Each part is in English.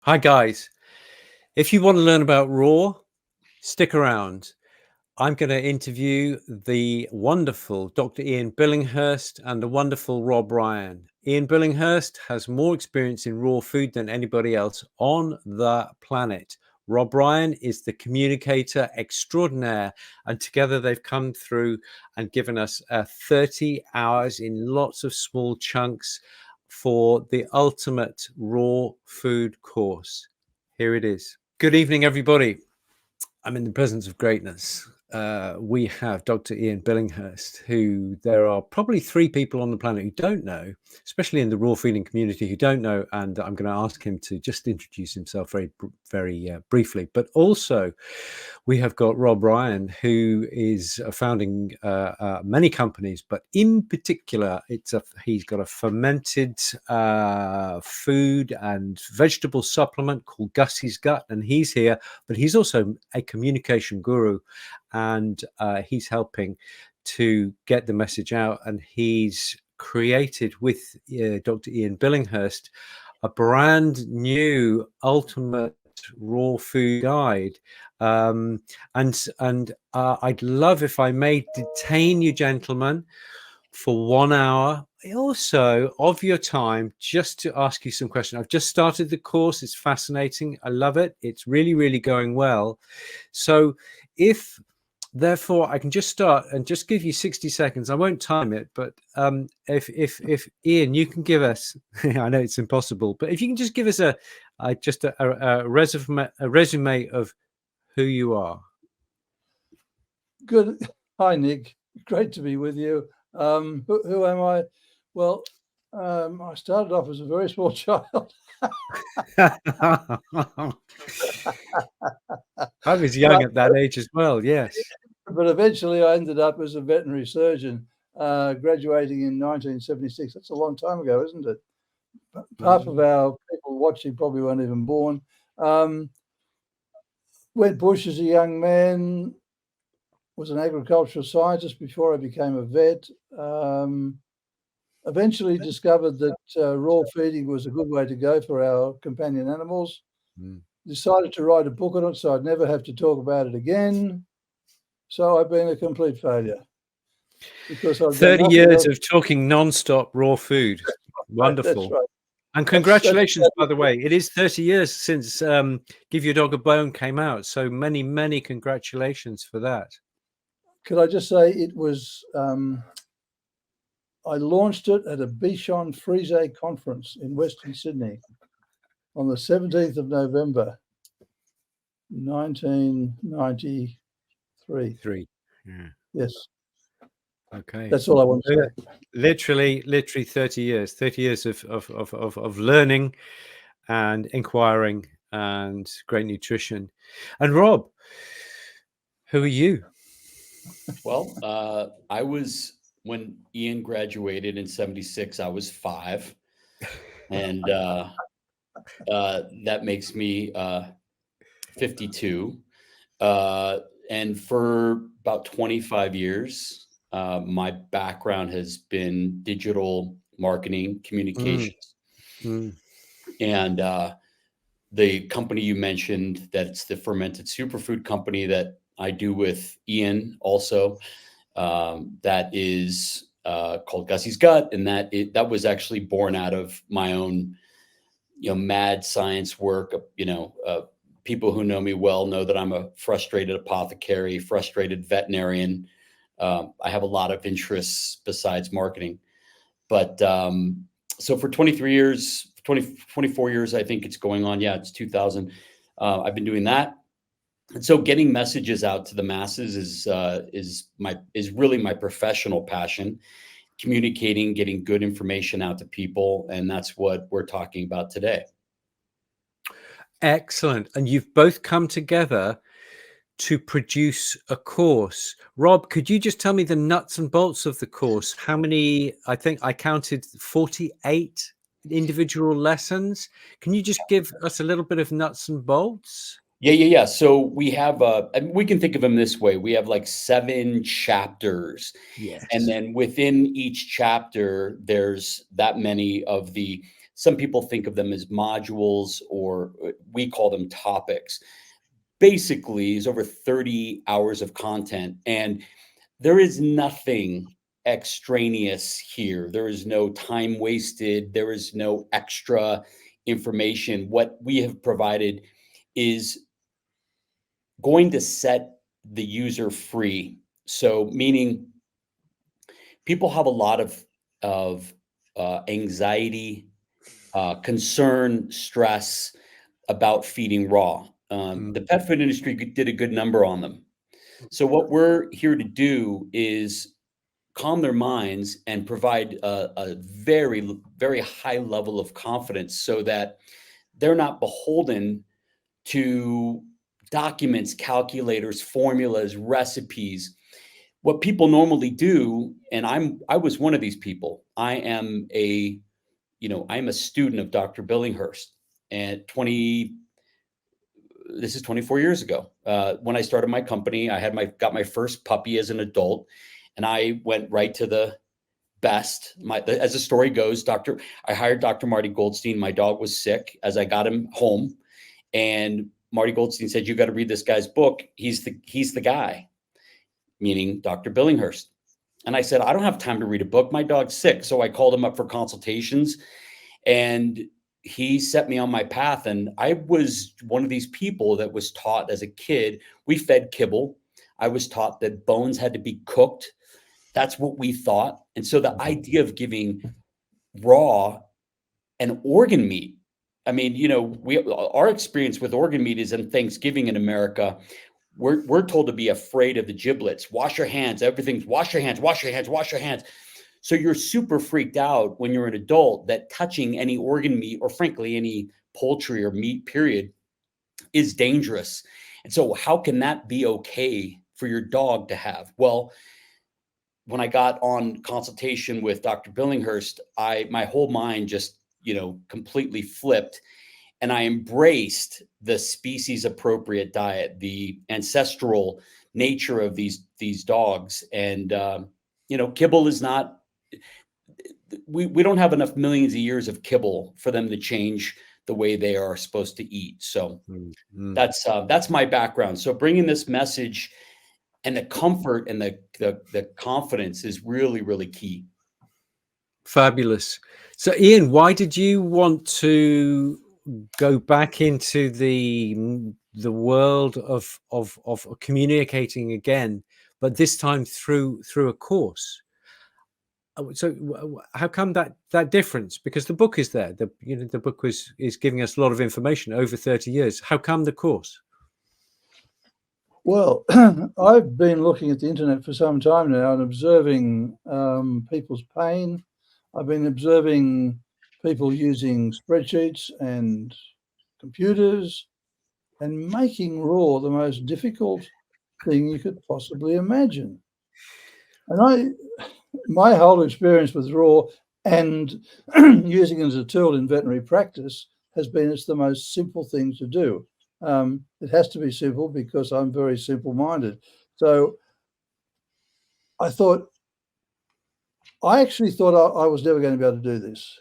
Hi, guys. If you want to learn about raw, stick around. I'm going to interview the wonderful Dr. Ian Billinghurst and the wonderful Rob Ryan. Ian Billinghurst has more experience in raw food than anybody else on the planet. Rob Ryan is the communicator extraordinaire, and together they've come through and given us 30 hours in lots of small chunks for the ultimate raw food course. Here it is. Good evening, everybody. I'm in the presence of greatness. We have Dr. Ian Billinghurst, who there are probably 3 people on the planet who don't know, especially in the raw feeding community, who don't know. And I'm going to ask him to just introduce himself very briefly. But also, we have got Rob Ryan, who is founding many companies, but in particular, he's got a fermented food and vegetable supplement called Gussie's Gut, and he's here. But he's also a communication guru, and he's helping to get the message out. And he's created with Dr. Ian Billinghurst a brand new ultimate raw food guide. I'd love if I may detain you gentlemen for 1 hour also of your time just to ask you some questions. I've just started the course. It's fascinating. I love it. It's really going well. So if therefore I can just start and just give you 60 seconds. I won't time it, but if Ian, you can give us, I know it's impossible, but if you can just give us a resume of who you are. Good. Hi, Nick. Great to be with you. Who am I? Well, I started off as a very small child. I was young at that age as well, yes. But eventually I ended up as a veterinary surgeon, graduating in 1976. That's a long time ago, isn't it? Half of our people watching probably weren't even born. Went bush as a young man, was an agricultural scientist before I became a vet. Eventually discovered that raw feeding was a good way to go for our companion animals. Decided to write a book on it so I'd never have to talk about it again. So I've been a complete failure. Because I've 30 years of talking non-stop raw food. Wonderful. That's right. And congratulations, by the way. It is 30 years since Give Your Dog a Bone came out. So many congratulations for that. Could I just say it was, I launched it at a Bichon Frise conference in Western Sydney on the 17th of November, 1993. Yeah. Yes. Okay. That's all I want to say. Literally 30 years of learning and inquiring and great nutrition. And Rob, who are you? Well, I was, when Ian graduated in 76, I was 5. And that makes me 52. And for about 25 years, my background has been digital marketing, communications. And the company you mentioned, that's the fermented superfood company that I do with Ian also, that is called Gussie's Gut. And that was actually born out of my own, mad science work. People who know me well know that I'm a frustrated apothecary, frustrated veterinarian. I have a lot of interests besides marketing. But so for 24 years, I think it's going on. Yeah, it's 2000. I've been doing that. And so getting messages out to the masses is really my professional passion. Communicating, getting good information out to people. And that's what we're talking about today. Excellent. And you've both come together to produce a course. Rob, could you just tell me the nuts and bolts of the course? How many? I think I counted 48 individual lessons. Can you just give us a little bit of nuts and bolts? Yeah. So we have, we can think of them this way. We have like 7 chapters. Yes. And then within each chapter, there's that many of the Some people think of them as modules, or we call them topics. Basically, is over 30 hours of content, and there is nothing extraneous here. There is no time wasted. There is no extra information. What we have provided is going to set the user free. So, meaning people have a lot of anxiety, concern, stress about feeding raw. The pet food industry did a good number on them. So what we're here to do is calm their minds and provide a very, very high level of confidence so that they're not beholden to documents, calculators, formulas, recipes. What people normally do, and I was one of these people. I'm a student of Dr. Billinghurst, and this is 24 years ago. When I started my company, got my first puppy as an adult, and I went right to the best. As the story goes, I hired Dr. Marty Goldstein. My dog was sick as I got him home, and Marty Goldstein said, "You got to read this guy's book. He's the guy," meaning Dr. Billinghurst. And I said, "I don't have time to read a book. My dog's sick." So I called him up for consultations, and he set me on my path. And I was one of these people that was taught as a kid, we fed kibble. I was taught that bones had to be cooked. That's what we thought. And so the idea of giving raw and organ meat, I mean, our experience with organ meat is in Thanksgiving in America. We're told to be afraid of the giblets. Wash your hands. Everything's wash your hands, wash your hands, wash your hands. So you're super freaked out when you're an adult that touching any organ meat, or frankly, any poultry or meat, period, is dangerous. And so how can that be okay for your dog to have? Well, when I got on consultation with Dr. Billinghurst, my whole mind just, completely flipped. And I embraced the species appropriate diet, the ancestral nature of these dogs. And, kibble is not, we don't have enough millions of years of kibble for them to change the way they are supposed to eat. So that's my background. So bringing this message and the comfort and the confidence is really, really key. Fabulous. So Ian, why did you want to go back into the world of communicating again, but this time through a course? So how come that difference? Because the book is there. The book is giving us a lot of information over 30 years. How come the course? Well, I've been looking at the internet for some time now and observing people's pain. I've been observing people using spreadsheets and computers and making raw the most difficult thing you could possibly imagine. And my whole experience with raw and using it as a tool in veterinary practice has been it's the most simple thing to do. It has to be simple because I'm very simple-minded. So I actually thought I was never going to be able to do this.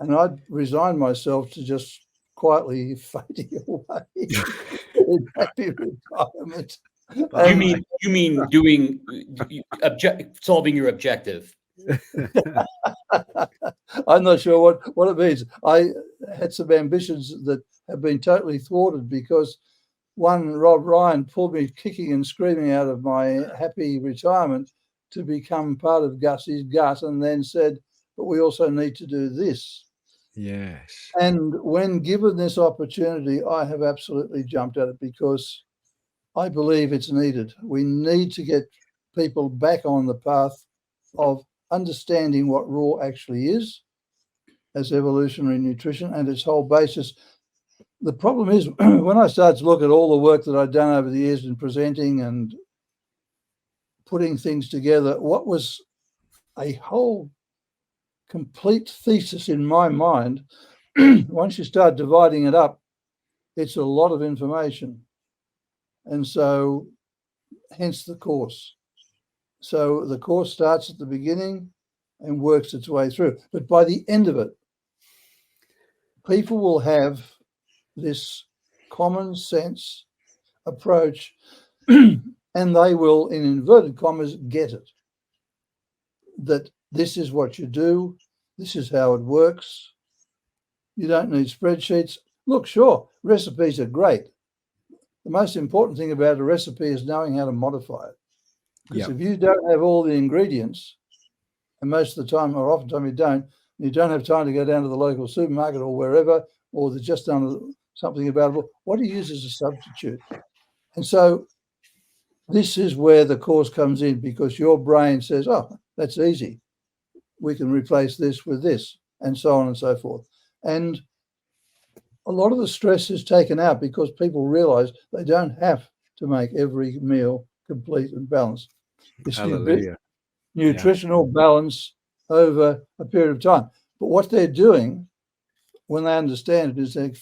And I'd resigned myself to just quietly fading away in happy retirement. You mean doing solving your objective? I'm not sure what it means. I had some ambitions that have been totally thwarted because Rob Ryan pulled me kicking and screaming out of my happy retirement to become part of Gussie's gut, and then said, "But we also need to do this." Yes. And when given this opportunity, I have absolutely jumped at it because I believe it's needed. We need to get people back on the path of understanding what raw actually is as evolutionary nutrition and its whole basis. The problem is when I started to look at all the work that I'd done over the years in presenting and putting things together, what was a whole complete thesis in my mind, once you start dividing it up, it's a lot of information. And so hence the course. So the course starts at the beginning and works its way through. But by the end of it, people will have this common sense approach and they will, in inverted commas, get it. That this is what you do, this is how it works. You don't need spreadsheets. Look, sure, recipes are great. The most important thing about a recipe is knowing how to modify it. Because if you don't have all the ingredients, and most of the time, or oftentimes you don't have time to go down to the local supermarket or wherever, or there's just something available, what do you use as a substitute? And so this is where the course comes in, because your brain says, oh, that's easy. We can replace this with this, and so on and so forth. And a lot of the stress is taken out because people realize they don't have to make every meal complete and balanced. It's nutritional balance over a period of time. But what they're doing when they understand it is they're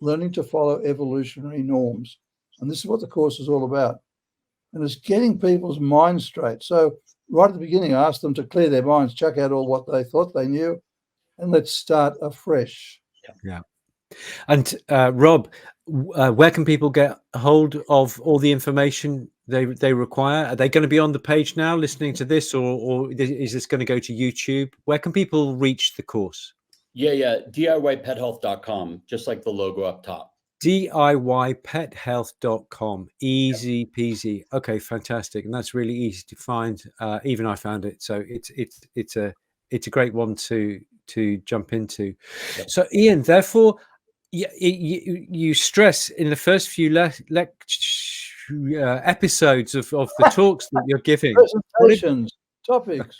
learning to follow evolutionary norms. And this is what the course is all about. And it's getting people's minds straight. So right at the beginning, I asked them to clear their minds, chuck out all what they thought they knew, and let's start afresh. Yeah. And Rob, where can people get hold of all the information they require? Are they going to be on the page now listening to this, or is this going to go to YouTube? Where can people reach the course? Yeah. DIYpethealth.com, just like the logo up top. DIYpethealth.com. Easy peasy. Okay, fantastic. And that's really easy to find. Even I found it. So it's a great one to jump into. Yep. So Ian, therefore, you stress in the first few episodes of the talks that you're giving, presentations, topics.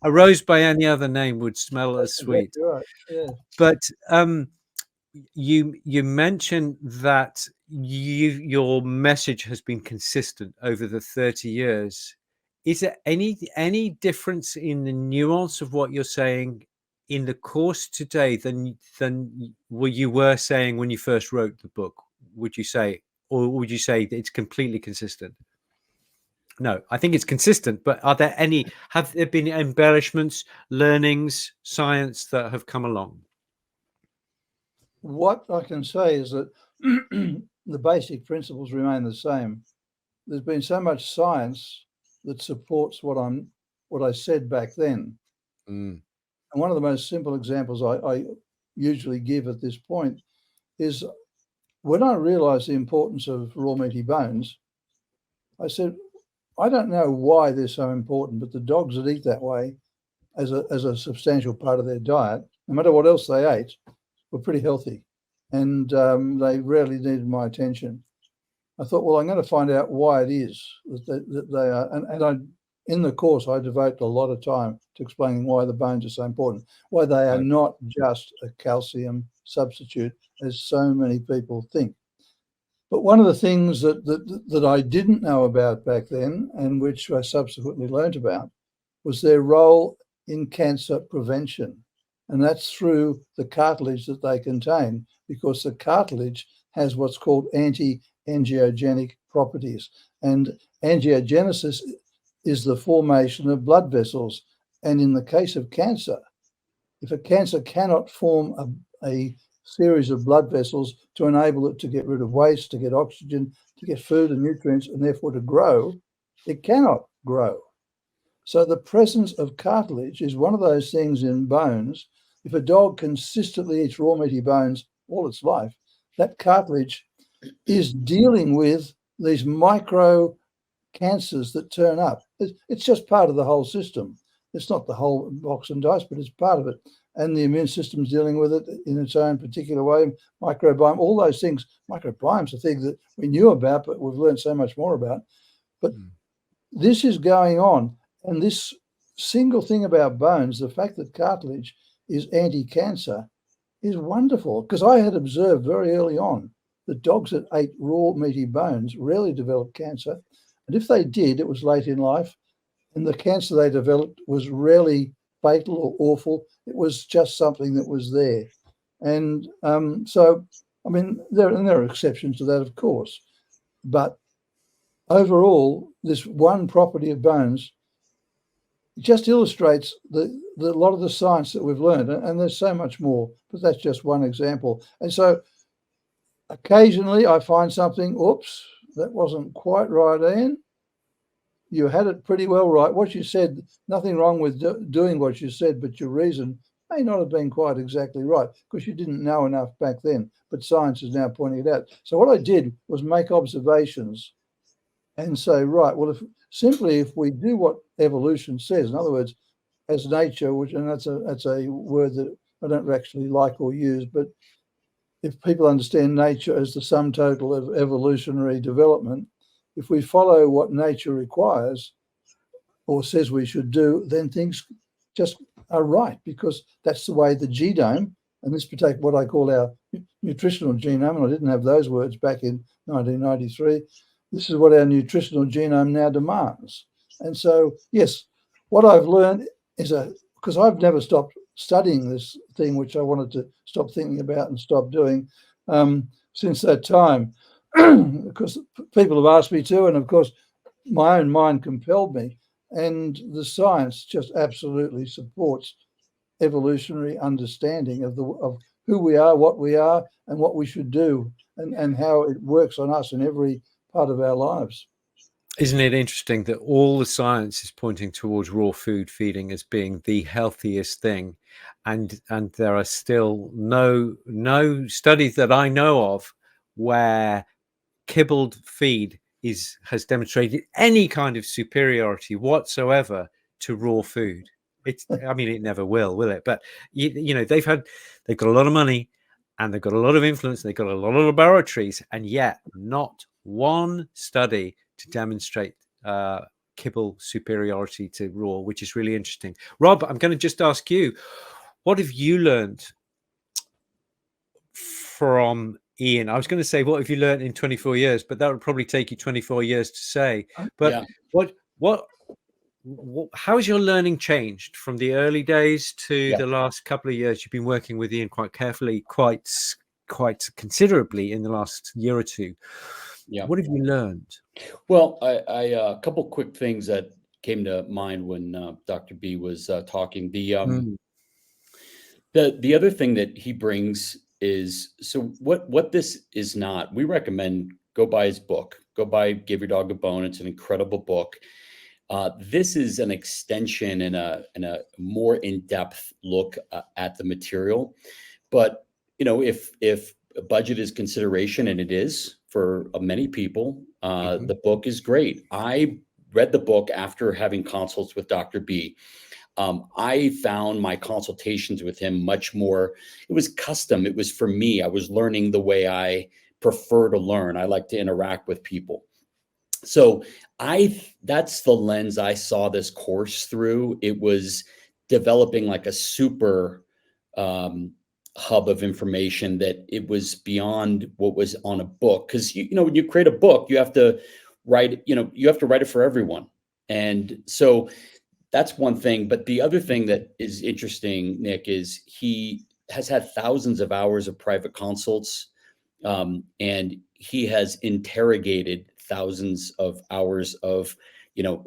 A rose by any other name would smell as sweet. Right. Yeah. But you mentioned that your message has been consistent over the 30 years. Is there any difference in the nuance of what you're saying in the course today than what you were saying when you first wrote the book? Would you say, or would you say that it's completely consistent? No, I think it's consistent, but have there been embellishments, learnings, science that have come along? What I can say is that the basic principles remain the same. There's been so much science that supports what I said back then. And one of the most simple examples I usually give at this point is when I realized the importance of raw meaty bones, I said, I don't know why they're so important, but the dogs that eat that way as a substantial part of their diet, no matter what else they ate, were pretty healthy. And they rarely needed my attention. I thought, well, I'm going to find out why it is that they are. And in the course, I devote a lot of time to explaining why the bones are so important, why they are not just a calcium substitute, as so many people think. But one of the things that I didn't know about back then, and which I subsequently learned about, was their role in cancer prevention. And that's through the cartilage that they contain, because the cartilage has what's called anti-angiogenic properties. And angiogenesis is the formation of blood vessels. And in the case of cancer, if a cancer cannot form a series of blood vessels to enable it to get rid of waste, to get oxygen, to get food and nutrients, and therefore to grow, it cannot grow. So the presence of cartilage is one of those things in bones. If a dog consistently eats raw meaty bones all its life, that cartilage is dealing with these micro cancers that turn up. It's just part of the whole system. It's not the whole box and dice, but it's part of it. And the immune system's dealing with it in its own particular way. Microbiome, all those things. Microbiomes are things that we knew about, but we've learned so much more about. But this is going on. And this single thing about bones, the fact that cartilage is anti-cancer, is wonderful. Because I had observed very early on that dogs that ate raw meaty bones rarely developed cancer. And if they did, it was late in life. And the cancer they developed was rarely fatal or awful. It was just something that was there. And so, I mean, there are exceptions to that, of course. But overall, this one property of bones it just illustrates the lot of the science that we've learned, and there's so much more, but that's just one example. And so occasionally I find something, oops, that wasn't quite right, Ian. You had it pretty well right. What you said, nothing wrong with doing what you said, but your reason may not have been quite exactly right because you didn't know enough back then, but science is now pointing it out. So what I did was make observations and say, right, well, if we do what evolution says, in other words, as nature, and that's a word that I don't actually like or use, but if people understand nature as the sum total of evolutionary development, if we follow what nature requires or says we should do, then things just are right, because that's the way the genome, and this protect what I call our nutritional genome, and I didn't have those words back in 1993. This is what our nutritional genome now demands. And so, yes, what I've learned is because I've never stopped studying this thing, which I wanted to stop thinking about and stop doing since that time, because people have asked me to, and of course, my own mind compelled me. And the science just absolutely supports evolutionary understanding of who we are, and what we should do, and how it works on us in every part of our lives. Isn't it interesting that all the science is pointing towards raw food feeding as being the healthiest thing, and there are still no studies that I know of where kibbled feed has demonstrated any kind of superiority whatsoever to raw food. I mean, it never will it? But you know, they've got a lot of money and they've got a lot of influence. They've got a lot of laboratories, and yet not one study to demonstrate kibble superiority to raw, which is really interesting. Rob, I'm going to just ask you, what have you learned from Ian? I was going to say, what have you learned in 24 years? But that would probably take you 24 years to say. But yeah. How has your learning changed from the early days to the last couple of years? You've been working with Ian quite carefully, quite considerably in the last year or two. Yeah. What have you learned? Well, I a couple quick things that came to mind when Dr. B was talking. The other thing that he brings is, so what this is not. We recommend go buy his book. Go buy Give Your Dog a Bone. It's an incredible book. This is an extension and a more in-depth look at the material. But you know, if a budget is consideration, and it is for many people, the book is great. I read the book after having consults with Dr. B. I found my consultations with him much more, it was custom. It was for me. I was learning the way I prefer to learn. I like to interact with people. So that's the lens I saw this course through. It was developing like a super hub of information, that it was beyond what was on a book. Because you know, when you create a book, you have to write, you have to write it for everyone. And so that's one thing. But the other thing that is interesting, Nick, is he has had thousands of hours of private consults, and he has interrogated thousands of hours of,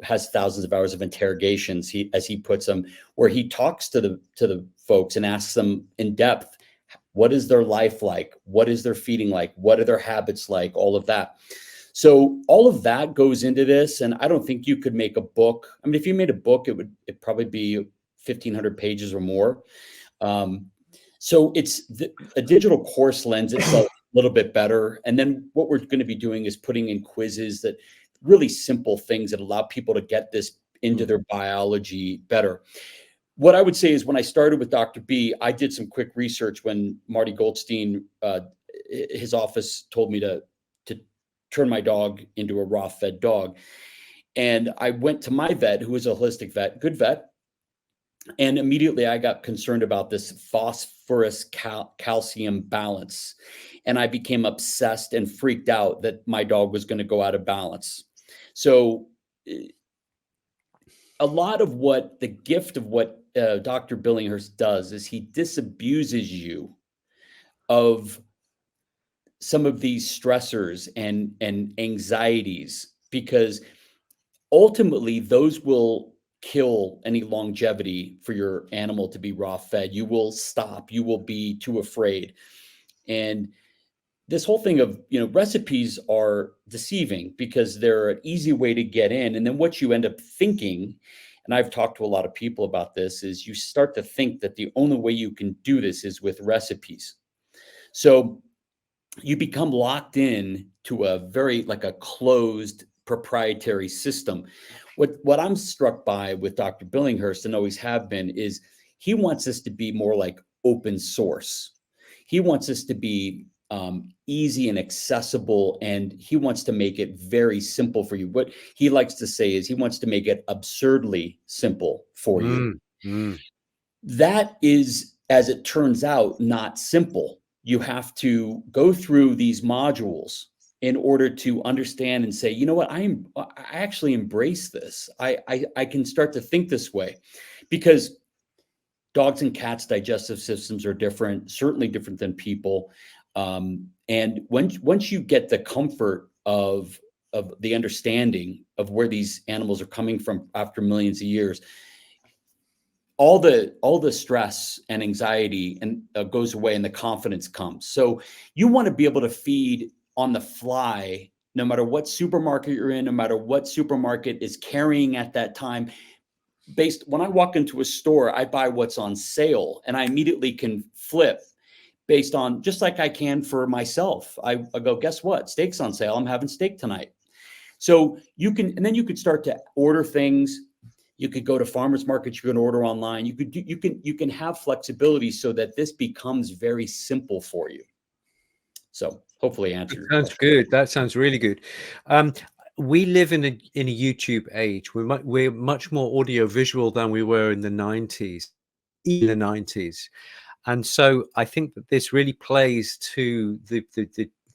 has thousands of hours of interrogations, as he puts them, where he talks to the folks and asks them in depth, what is their life like? What is their feeding like? What are their habits like? All of that. So all of that goes into this. And I don't think you could make a book. I mean, if you made a book, it'd probably be 1,500 pages or more. So it's a digital course lends itself a little bit better. And then what we're going to be doing is putting in quizzes, that really simple things that allow people to get this into their biology better. What I would say is, when I started with Dr. B, I did some quick research when Marty Goldstein, his office told me to turn my dog into a raw fed dog. And I went to my vet, who is a holistic vet, good vet. And immediately I got concerned about this phosphorus calcium balance. And I became obsessed and freaked out that my dog was going to go out of balance. So a lot of what the gift of what Dr. Billinghurst does is he disabuses you of some of these stressors and anxieties, because ultimately those will kill any longevity for your animal to be raw fed. You will stop. You will be too afraid. And this whole thing of, recipes are deceiving because they're an easy way to get in. And then what you end up thinking, and I've talked to a lot of people about this, is you start to think that the only way you can do this is with recipes. So you become locked in to a very like a closed proprietary system. What I'm struck by with Dr. Billinghurst, and always have been, is he wants us to be more like open source. He wants us to be easy and accessible, and he wants to make it very simple for you. What he likes to say is he wants to make it absurdly simple for you. That is, as it turns out, not simple. You have to go through these modules in order to understand and say, you know what, I actually embrace this. I can start to think this way, because dogs and cats' digestive systems are different, certainly different than people. And once you get the comfort of the understanding of where these animals are coming from after millions of years, all the stress and anxiety and goes away, and the confidence comes. So you want to be able to feed on the fly, no matter what supermarket you're in, no matter what supermarket is carrying at that time. When I walk into a store, I buy what's on sale, and I immediately can flip based on, just like I can for myself. I go, guess what? Steak's on sale. I'm having steak tonight. So you could start to order things. You could go to farmers markets. You can order online. You can have flexibility so that this becomes very simple for you. So hopefully answer your question. Sounds good. That sounds really good. We live in a YouTube age. We're much more audio visual than we were in the 90s. And so I think that this really plays to the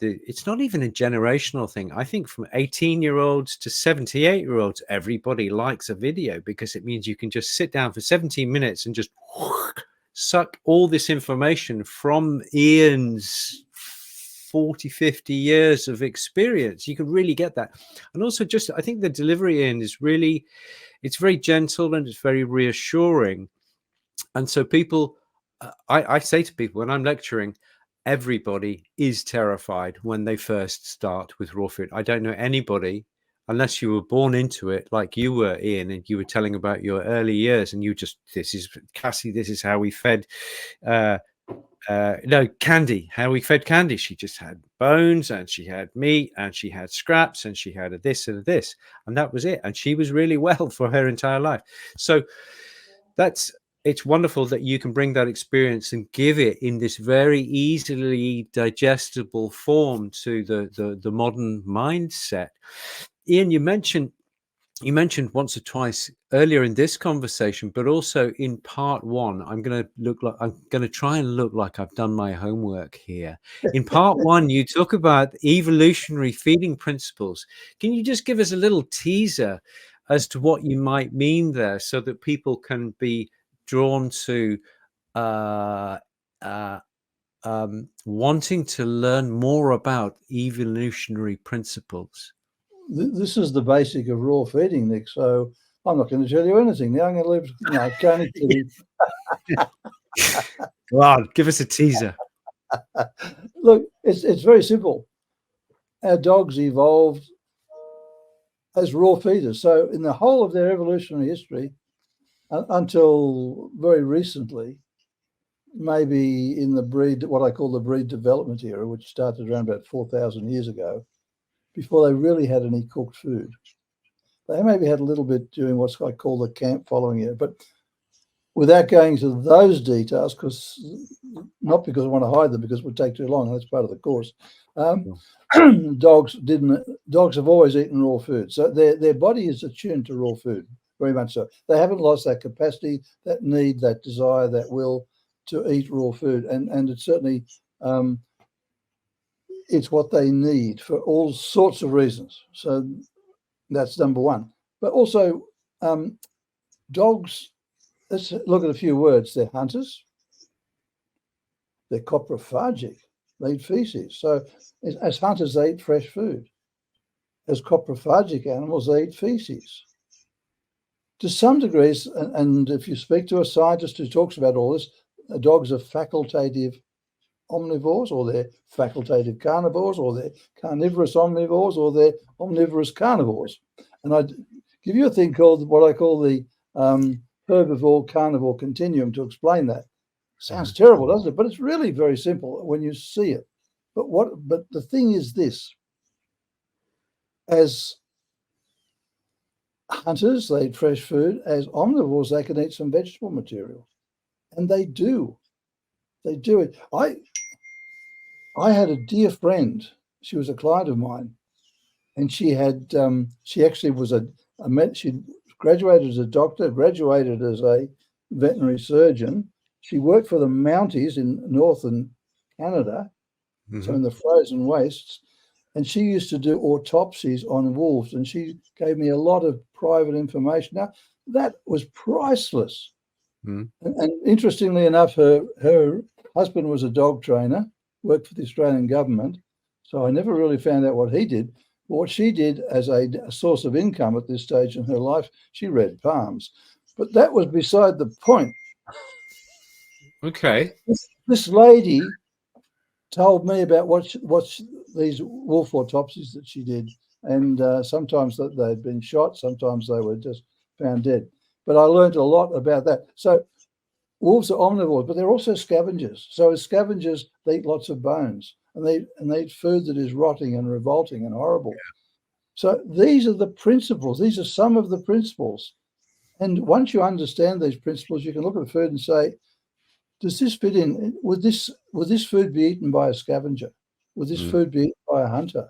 it's not even a generational thing. I think from 18-year-olds to 78-year-olds, everybody likes a video, because it means you can just sit down for 17 minutes and just suck all this information from Ian's 40, 50 years of experience. You can really get that. And also, just, I think the delivery in is really, it's very gentle and it's very reassuring. And so people, I say to people when I'm lecturing, everybody is terrified when they first start with raw food. I don't know anybody, unless you were born into it, like you were, Ian, and you were telling about your early years, and you just, this is Cassie, this is how we fed, Candy, how we fed Candy. She just had bones, and she had meat, and she had scraps, and she had a this and a this, and that was it. And she was really well for her entire life. So it's wonderful that you can bring that experience and give it in this very easily digestible form to the modern mindset. Ian, you mentioned once or twice earlier in this conversation, but also in part one, I'm going to try and look like I've done my homework here. In part one, you talk about evolutionary feeding principles. Can you just give us a little teaser as to what you might mean there, so that people can be drawn to wanting to learn more about evolutionary principles? This is the basic of raw feeding, Nick. So I'm not going to tell you anything now. I'm going to leave. No, can't kidding. Go on, give us a teaser. Look, it's very simple. Our dogs evolved as raw feeders. So in the whole of their evolutionary history, until very recently, maybe in what I call the breed development era, which started around about 4,000 years ago, before they really had any cooked food. They maybe had a little bit during what's I call the camp following era, but without going into those details, not because I want to hide them, because it would take too long, and that's part of the course. Dogs have always eaten raw food, so their body is attuned to raw food, very much so. They haven't lost that capacity, that need, that desire, that will to eat raw food, and it's certainly it's what they need for all sorts of reasons. So that's number one. But also, dogs, let's look at a few words. They're hunters. They're coprophagic. They eat feces. So as hunters, they eat fresh food. As coprophagic animals, they eat feces. to some degrees, and if you speak to a scientist who talks about all this, dogs are facultative omnivores, or they're facultative carnivores, or they're carnivorous omnivores, or they're omnivorous carnivores. And I give you a thing called what I call the herbivore carnivore continuum to explain that. Sounds terrible, doesn't it? But it's really very simple when you see it. But the thing is this: as hunters, they eat fresh food. As omnivores, they can eat some vegetable material, and they do. They do it. I had a dear friend. She was a client of mine, and she had she actually was she graduated as a doctor, graduated as a veterinary surgeon. She worked for the Mounties in northern Canada, so in the frozen wastes, and she used to do autopsies on wolves, and she gave me a lot of private information. Now, that was priceless. And interestingly enough, her husband was a dog trainer, worked for the Australian government, so I never really found out what he did. But what she did as a source of income at this stage in her life, she read palms. But that was beside the point. Okay. This lady told me about what these wolf autopsies that she did, and sometimes that they'd been shot, sometimes they were just found dead. But I learned a lot about that. So wolves are omnivores, but they're also scavengers. So as scavengers, they eat lots of bones, and they eat food that is rotting and revolting and horrible. So these are the principles. These are some of the principles. And once you understand these principles, you can look at the food and say, does this fit in? Would this food be eaten by a scavenger? Would this food be eaten by a hunter?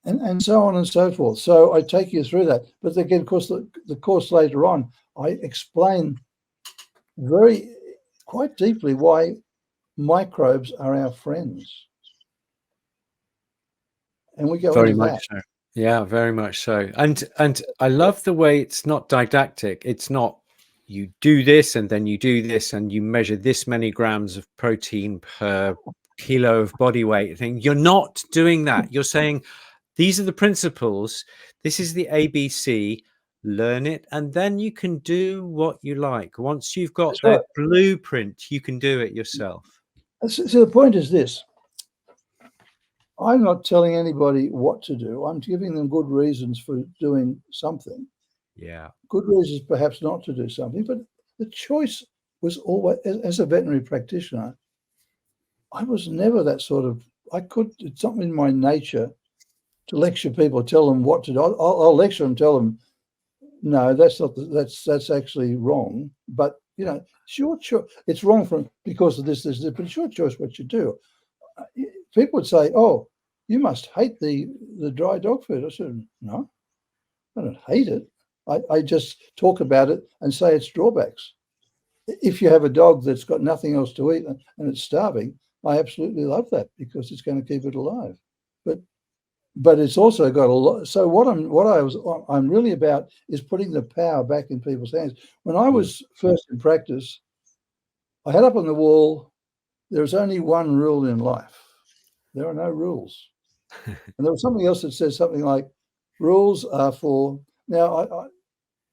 And so on and so forth. So I take you through that. But again, of course, the course later on, I explain quite deeply why microbes are our friends. And we go Very into much that. so. Yeah, very much so. And I love the way it's not didactic. It's not you do this and then you do this and you measure this many grams of protein per kilo of body weight thing. You're not doing that. You're saying these are the principles. This is the ABC. Learn it, and then you can do what you like. Once you've got That's that right. blueprint, you can do it yourself. So the point is this. I'm not telling anybody what to do. I'm giving them good reasons for doing something. Yeah. Good reasons perhaps not to do something, but the choice was always, as a veterinary practitioner, I was never that sort of, it's something in my nature to lecture people, tell them what to do. I'll lecture them, tell them, no, that's actually wrong. But, it's your choice. It's wrong because of this, but it's your choice what you do. People would say, oh, you must hate the dry dog food. I said, no, I don't hate it. I just talk about it and say its drawbacks. If you have a dog that's got nothing else to eat and it's starving, I absolutely love that because it's going to keep it alive. But it's also got a lot. So what I'm really about is putting the power back in people's hands. When I was first in practice, I had up on the wall, there's only one rule in life. There are no rules. And there was something else that says something like, rules are for. Now,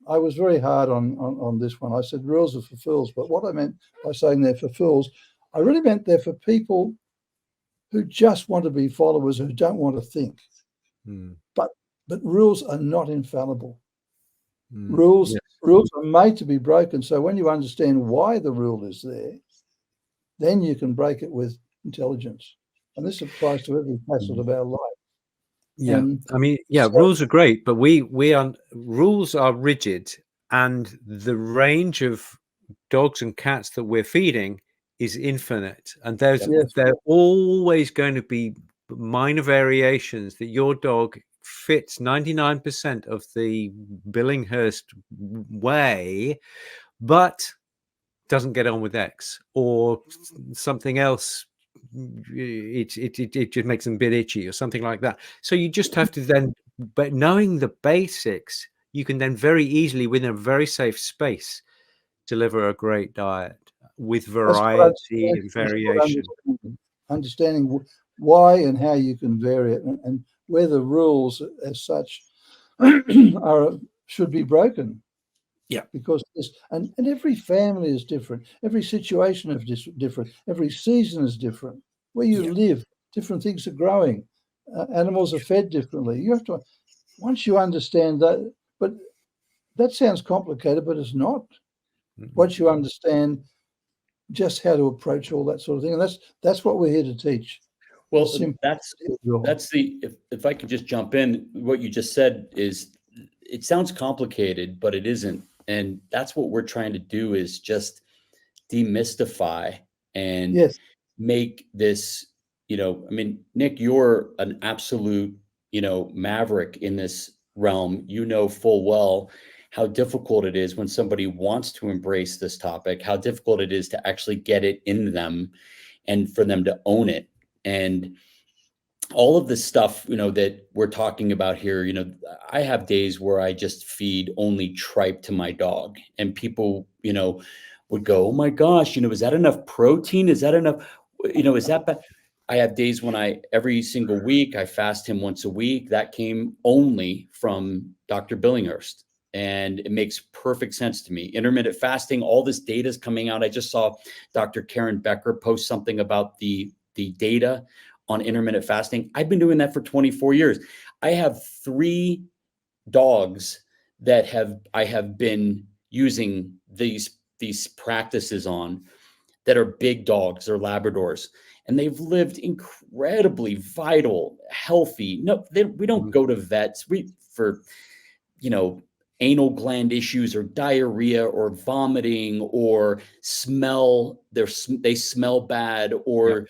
I was very hard on this one. I said rules are for fools, but what I meant by saying they're for fools, I really meant they're for people who just want to be followers, who don't want to think. But rules are not infallible. Rules are made to be broken. So when you understand why the rule is there, then you can break it with intelligence. And this applies to every facet of our life. Yeah, rules are great, but rules are rigid, and the range of dogs and cats that we're feeding is infinite, and there are always going to be minor variations that your dog fits 99% of the Billinghurst way, but doesn't get on with X or something else. It just makes them a bit itchy or something like that. So you just have to then, but knowing the basics, you can then very easily, within a very safe space, deliver a great diet with variety and variation. Understanding why and how you can vary it, and where the rules as such are should be broken. Yeah. Because this, and every family is different. Every situation is different. Every season is different. Where you live, different things are growing. Animals are fed differently. You have to, once you understand that, but that sounds complicated, but it's not. Once you understand just how to approach all that sort of thing, and that's what we're here to teach. Well, that's the, if I could just jump in, what you just said is, it sounds complicated, but it isn't. And that's what we're trying to do, is just demystify and make this, I mean, Nick, you're an absolute, maverick in this realm. You know full well how difficult it is when somebody wants to embrace this topic, how difficult it is to actually get it in them and for them to own it. And all of this stuff, that we're talking about here, I have days where I just feed only tripe to my dog, and people, would go, "Oh my gosh, is that enough protein? Is that enough? Is that bad?" I have days when every single week, I fast him once a week. That came only from Dr. Billinghurst. And it makes perfect sense to me. Intermittent fasting, all this data is coming out. I just saw Dr. Karen Becker post something about the data on intermittent fasting. I've been doing that for 24 years. I have 3 dogs that I have been using these practices on, that are big dogs. They're Labradors, and they've lived incredibly vital, healthy. No, we don't go to vets for anal gland issues or diarrhea or vomiting or smell. They smell bad, or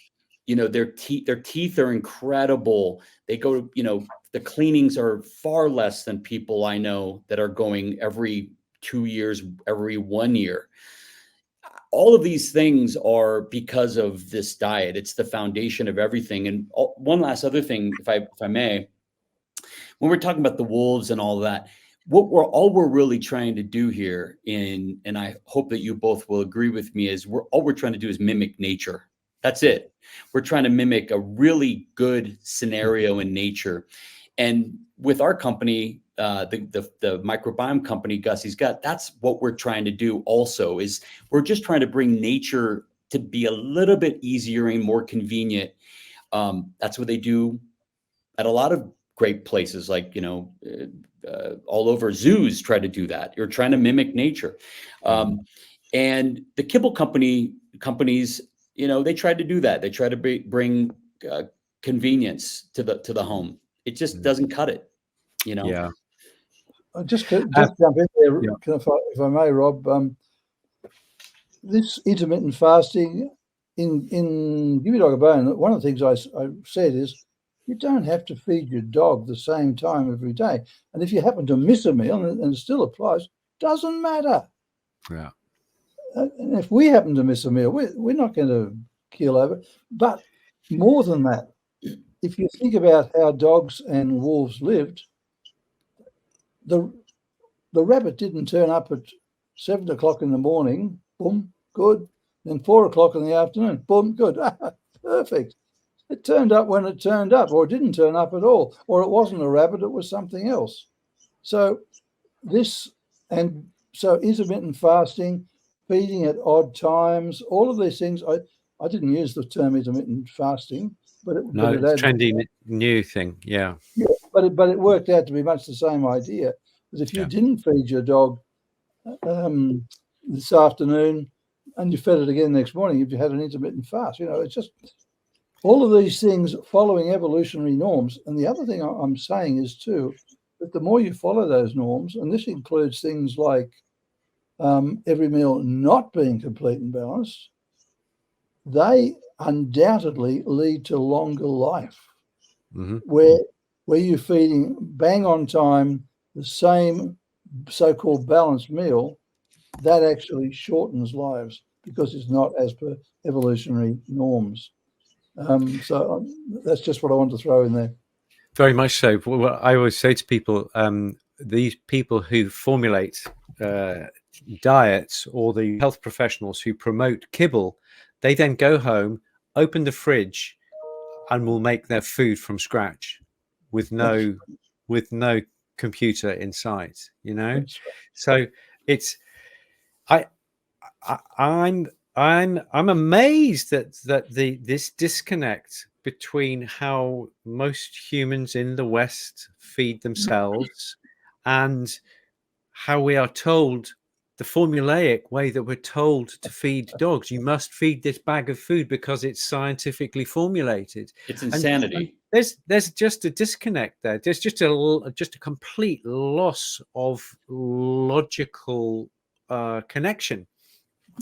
their teeth are incredible. They go, the cleanings are far less than people I know that are going every 2 years, every 1 year. All of these things are because of this diet. It's the foundation of everything. And one last other thing, if I may, when we're talking about the wolves and all of that, all we're really trying to do here, and I hope that you both will agree with me, is all we're trying to do is mimic nature. That's it. We're trying to mimic a really good scenario in nature. And with our company, the microbiome company, Gussie's Gut, that's what we're trying to do also, is we're just trying to bring nature to be a little bit easier and more convenient. That's what they do at a lot of great places, like, all over. Zoos try to do that. You're trying to mimic nature. And the kibble companies, they tried to do that. They try to bring convenience to the home. It just doesn't cut it, Yeah. Just jump in there, if I may, Rob. This intermittent fasting in Give Your Dog a Bone, one of the things I said is, you don't have to feed your dog the same time every day. And if you happen to miss a meal, and it still applies, doesn't matter. Yeah. And if we happen to miss a meal, we're not going to keel over. But more than that, if you think about how dogs and wolves lived, the rabbit didn't turn up at 7 o'clock in the morning, boom, good. Then 4 o'clock in the afternoon, boom, good. Perfect. It turned up when it turned up, or it didn't turn up at all, or it wasn't a rabbit, it was something else. So intermittent fasting, feeding at odd times, all of these things, I didn't use the term intermittent fasting, but it's a trendy new thing. Yeah. Yeah, but it worked out to be much the same idea. Because if you didn't feed your dog this afternoon and you fed it again next morning, if you had an intermittent fast, it's just all of these things following evolutionary norms. And the other thing I'm saying is too, that the more you follow those norms, and this includes things like every meal not being complete and balanced, they undoubtedly lead to longer life. Where you're feeding bang on time the same so-called balanced meal, that actually shortens lives because it's not as per evolutionary norms. So that's just what I want to throw in there. Very much so. Well, I always say to people, these people who formulate diets, or the health professionals who promote kibble, they then go home, open the fridge, and will make their food from scratch with no computer in sight, you know. That's right. So it's I'm amazed that this disconnect between how most humans in the West feed themselves and how we are told, the formulaic way that we're told to feed dogs. You must feed this bag of food because it's scientifically formulated. It's And insanity. there's just a disconnect there. There's just a complete loss of logical connection.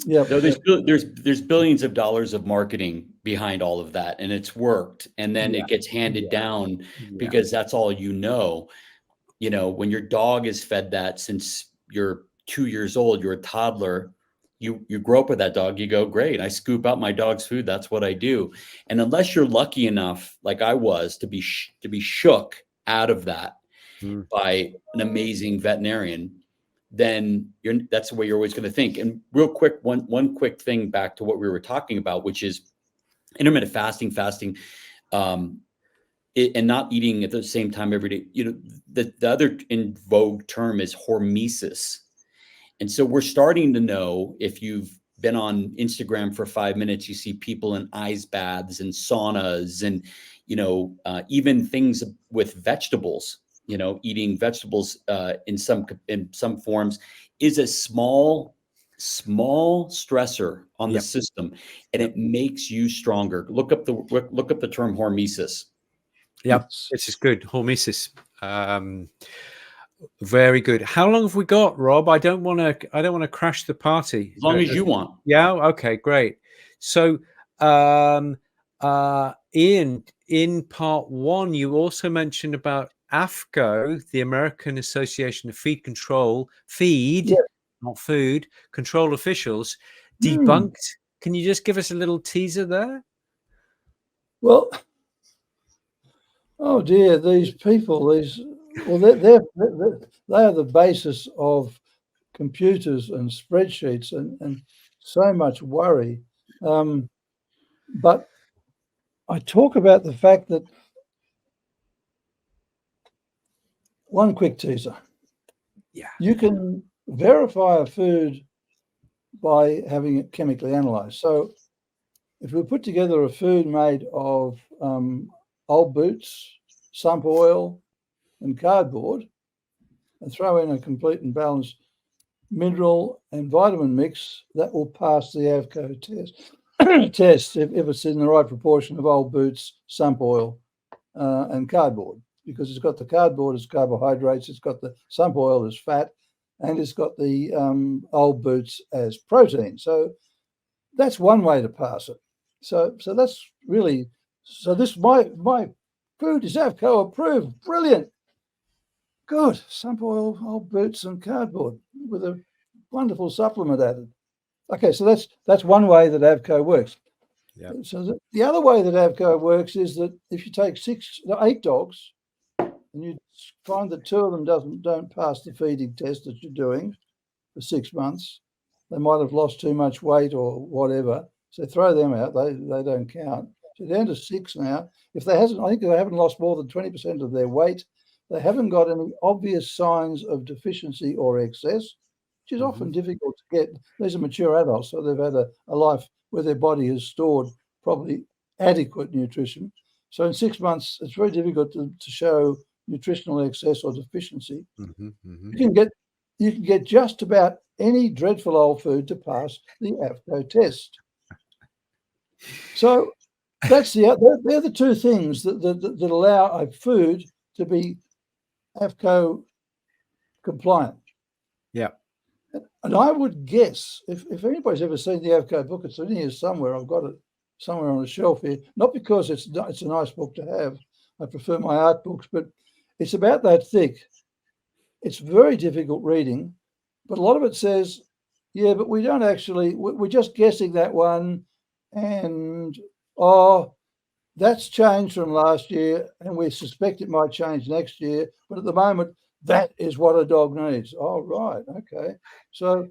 Yeah. No, there's billions of dollars of marketing behind all of that, and it's worked. And then Yeah. it gets handed down Yeah. because that's all you know. You know, when your dog is fed that since you're 2 years old, you're a toddler, you grow up with that dog, you go, great, I scoop out my dog's food, that's what I do. And unless you're lucky enough, like I was, to be shook out of that Mm. by an amazing veterinarian, then that's the way you're always going to think. And real quick, one quick thing back to what we were talking about, which is intermittent fasting, and not eating at the same time every day. You know, the other in vogue term is hormesis. And so we're starting to know, if you've been on Instagram for 5 minutes, you see people in ice baths and saunas and, even things with vegetables, eating vegetables in some forms is a small stressor on the system, and it makes you stronger. Look up the term hormesis. Yeah, this is good. Hormesis. Very good. How long have we got, Rob? I don't want to crash the party. As long as you want. Yeah. Okay. Great. So, Ian, in part 1, you also mentioned about AFCO, the American Association of Feed Control, not food control officials, debunked. Can you just give us a little teaser there? Well, oh dear, these people, they are the basis of computers and spreadsheets and so much worry. But I talk about the fact that, one quick teaser. Yeah. You can verify a food by having it chemically analyzed. So if we put together a food made of old boots, sump oil, and cardboard, and throw in a complete and balanced mineral and vitamin mix, that will pass the AVCO test if it's in the right proportion of old boots, sump oil, and cardboard, because it's got the cardboard as carbohydrates, it's got the sump oil as fat, and it's got the old boots as protein. So that's one way to pass it. So that's really, this my food is AVCO approved. Brilliant. Good. Sump oil, old boots, and cardboard with a wonderful supplement added. Okay, so that's one way that AVCO works. Yeah. So the other way that AVCO works is that if you take 8 dogs and you find that 2 of them don't pass the feeding test that you're doing for 6 months, they might have lost too much weight or whatever. So throw them out. They don't count. So down to 6 now. I think they haven't lost more than 20% of their weight. They haven't got any obvious signs of deficiency or excess, which is often difficult to get. These are mature adults, so they've had a life where their body has stored probably adequate nutrition. So in 6 months, it's very difficult to show nutritional excess or deficiency. You can get just about any dreadful old food to pass the AVCO test. So they're the 2 things that allow a food to be AVCO compliant. Yeah. And I would guess, if anybody's ever seen the AVCO book, it's in here somewhere. I've got it somewhere on the shelf here. Not because it's a nice book to have. I prefer my art books, but it's about that thick. It's very difficult reading, but a lot of it says, yeah, but we don't actually, we're just guessing that one, and that's changed from last year, and we suspect it might change next year, but at the moment, that is what a dog needs. Oh, right, okay. So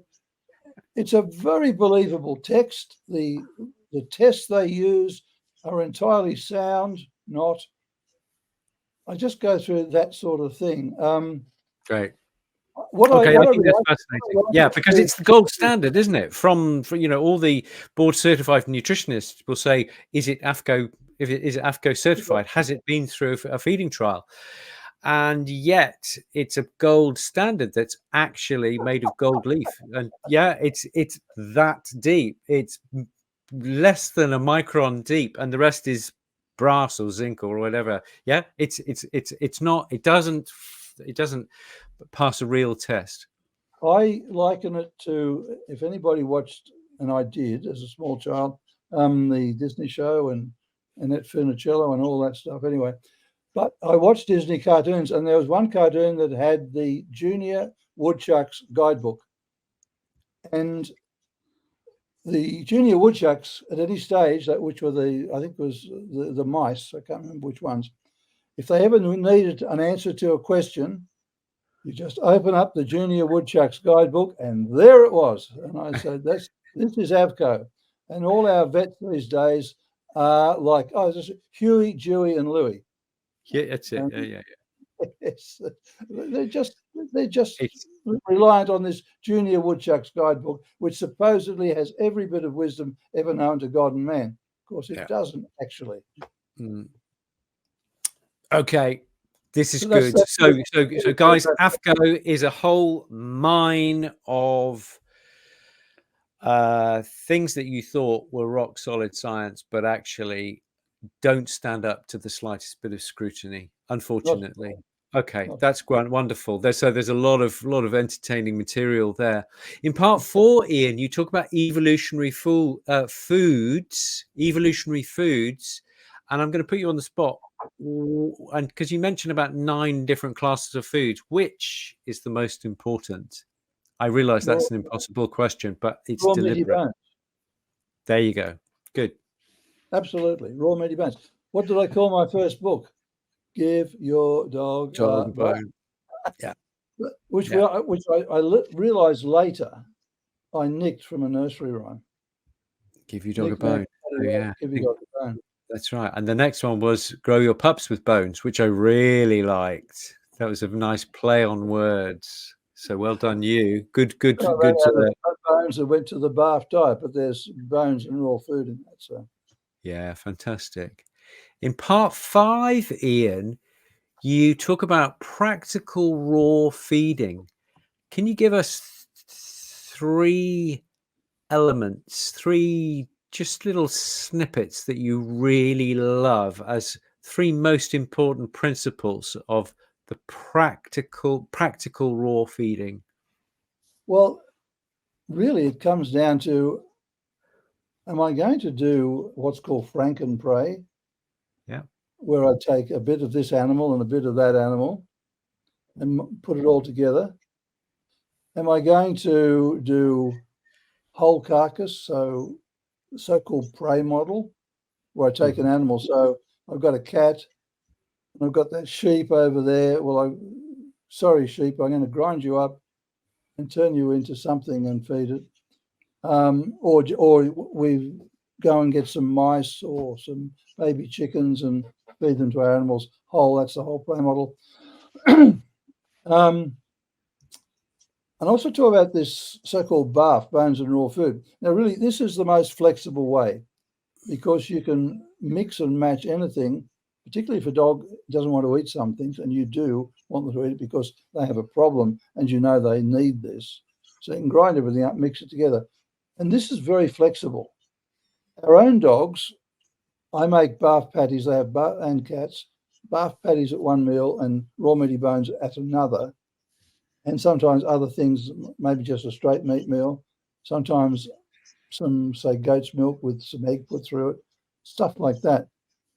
it's a very believable text. The tests they use are entirely sound, not. I just go through that sort of thing. Great. What Okay, I I think that's realized, fascinating. Yeah, because it's the gold standard, isn't it? From you know, all the board certified nutritionists will say, is it AFCO? If it is AFCO certified, has it been through a feeding trial? And yet it's a gold standard that's actually made of gold leaf. And yeah, it's that deep. It's less than a micron deep, and the rest is brass or zinc or whatever. Yeah, it's not. It doesn't pass a real test. I liken it to, if anybody watched, and I did as a small child, the Disney show and Annette Funicello and all that stuff. Anyway, but I watched Disney cartoons, and there was one cartoon that had the Junior Woodchucks guidebook, and the Junior Woodchucks at any stage, which were I think it was the mice, I can't remember which ones, if they ever needed an answer to a question, you just open up the Junior Woodchucks guidebook, and there it was. And I said, this is AVCO. And all our vets these days are like, this is Huey, Dewey, and Louie. Yeah, that's it. Yeah. It's, they're just reliant on this Junior Woodchucks guidebook, which supposedly has every bit of wisdom ever known to God and man. Of course, it doesn't actually. Okay, this is good. So guys, AFCO is a whole mine of things that you thought were rock solid science, but actually don't stand up to the slightest bit of scrutiny, unfortunately. Okay, that's great, wonderful. There's a lot of entertaining material there. In part 4, Ian, you talk about evolutionary foods, and I'm going to put you on the spot, and because you mentioned about 9 different classes of foods, which is the most important? I realize that's an impossible question, but it's raw deliberate. Meaty bones. There you go. Good. Absolutely, raw meaty bones. What did I call my first book? Give your dog a bone. Yeah. Which I realized later I nicked from a nursery rhyme. Give your dog a bone. Yeah. Give your dog a bone. That's right. And the next one was grow your pups with bones, which I really liked. That was a nice play on words. So well done, you. Good. Bones that went to the BARF diet, but there's bones and raw food in that. So yeah, fantastic. In part 5, Ian, you talk about practical raw feeding. Can you give us 3 elements, 3 just little snippets that you really love as 3 most important principles of the practical raw feeding? Well, really, it comes down to, am I going to do what's called frank and pray? Yeah. Where I take a bit of this animal and a bit of that animal and put it all together. Am I going to do whole carcass, so-called prey model, where I take an animal? So I've got a cat and I've got that sheep over there. Well, sorry, sheep, I'm going to grind you up and turn you into something and feed it. Or we go and get some mice or some baby chickens and feed them to our animals whole. That's the whole prey model. And also talk about this so-called BARF, bones and raw food. Now, really, this is the most flexible way because you can mix and match anything, particularly if a dog doesn't want to eat some things, and you do want them to eat it because they have a problem and you know they need this. So you can grind everything up, mix it together. And this is very flexible. Our own dogs, I make BARF patties, they have and cats, BARF patties at one meal and raw meaty bones at another. And sometimes other things, maybe just a straight meat meal. Sometimes some, say, goat's milk with some egg put through it, stuff like that.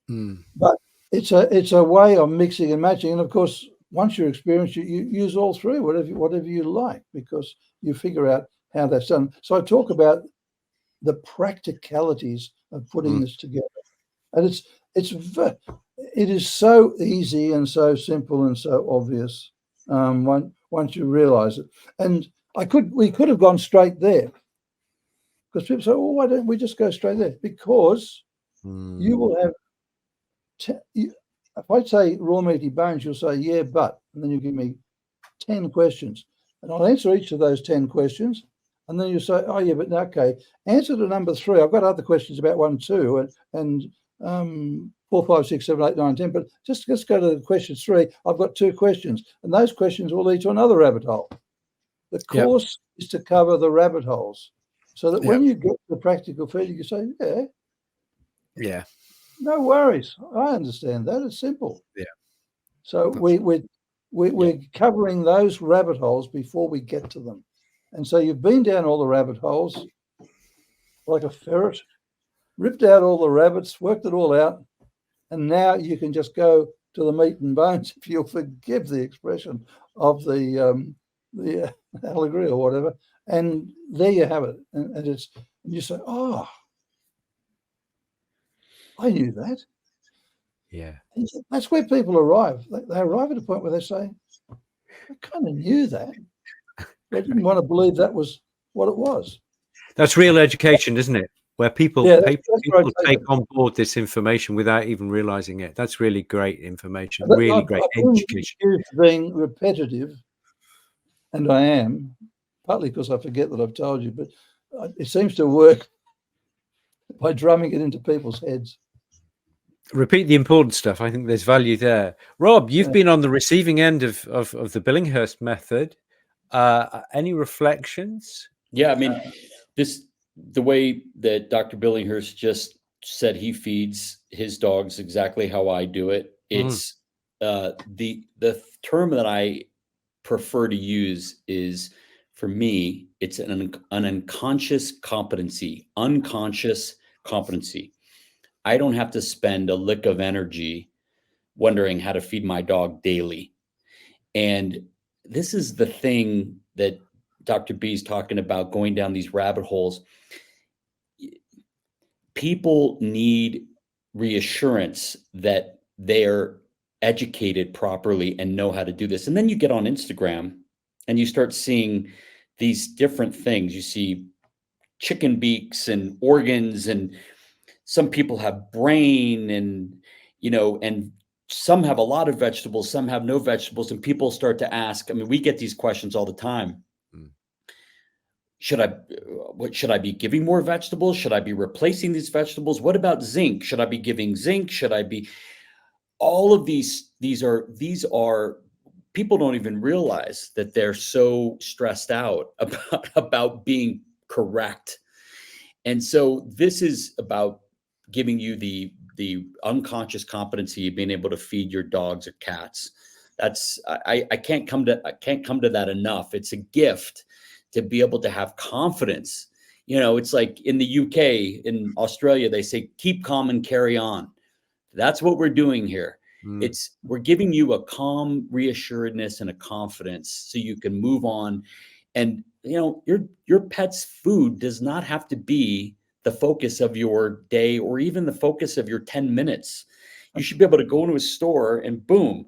But it's a way of mixing and matching. And of course, once you're experienced, you use all 3, whatever you like, because you figure out how that's done. So I talk about the practicalities of putting this together, and it is so easy and so simple and so obvious. Once you realize it, and we could have gone straight there, because people say, "Oh, why don't we just go straight there?" Because you will have, if I say raw meaty bones, you'll say, "Yeah, but," and then you give me 10 questions, and I'll answer each of those 10 questions. And then you say, oh, yeah, but okay, answer to number 3. I've got other questions about 1, 2, and 4, 5, 6, 7, 8, 9, 10. But just let's go to question 3. I've got 2 questions, and those questions will lead to another rabbit hole. The course is to cover the rabbit holes, so that when you get the practical feeding, you say, yeah, no worries, I understand that. It's simple. Yeah. So we're covering those rabbit holes before we get to them. And so you've been down all the rabbit holes like a ferret, ripped out all the rabbits, worked it all out, and now you can just go to the meat and bones, if you'll forgive the expression of the allegory or whatever, and there you have it. And you say, oh, I knew that. Yeah. And that's where people arrive. They arrive at a point where they say, I kind of knew that. They didn't want to believe that was what it was. That's real education, isn't it? Where people people take on board this information without even realizing it. That's really great information. Really great education. Being repetitive, and I am, partly because I forget that I've told you, but it seems to work by drumming it into people's heads. Repeat the important stuff. I think there's value there. Rob, you've been on the receiving end of the Billinghurst method. Any reflections? Yeah, I mean, the way that Dr. Billinghurst just said he feeds his dogs exactly how I do it. It's the term that I prefer to use is, for me, it's an unconscious competency. Unconscious competency. I don't have to spend a lick of energy wondering how to feed my dog daily. And this is the thing that Dr. B is talking about, going down these rabbit holes. People need reassurance that they're educated properly and know how to do this. And then you get on Instagram and you start seeing these different things. You see chicken beaks and organs, and some people have brain, and, and some have a lot of vegetables, some have no vegetables. And people start to ask, I mean, we get these questions all the time. Should I be giving more vegetables? Should I be replacing these vegetables? What about zinc? Should I be giving zinc? Should I be, all of these are people don't even realize that they're so stressed out about being correct. And so this is about giving you the unconscious competency of being able to feed your dogs or cats. I can't come to that enough. It's a gift to be able to have confidence. It's like in the UK, in Australia, they say, keep calm and carry on. That's what we're doing here. We're giving you a calm reassuredness and a confidence so you can move on. And, your pet's food does not have to be the focus of your day or even the focus of your 10 minutes. You should be able to go into a store and boom,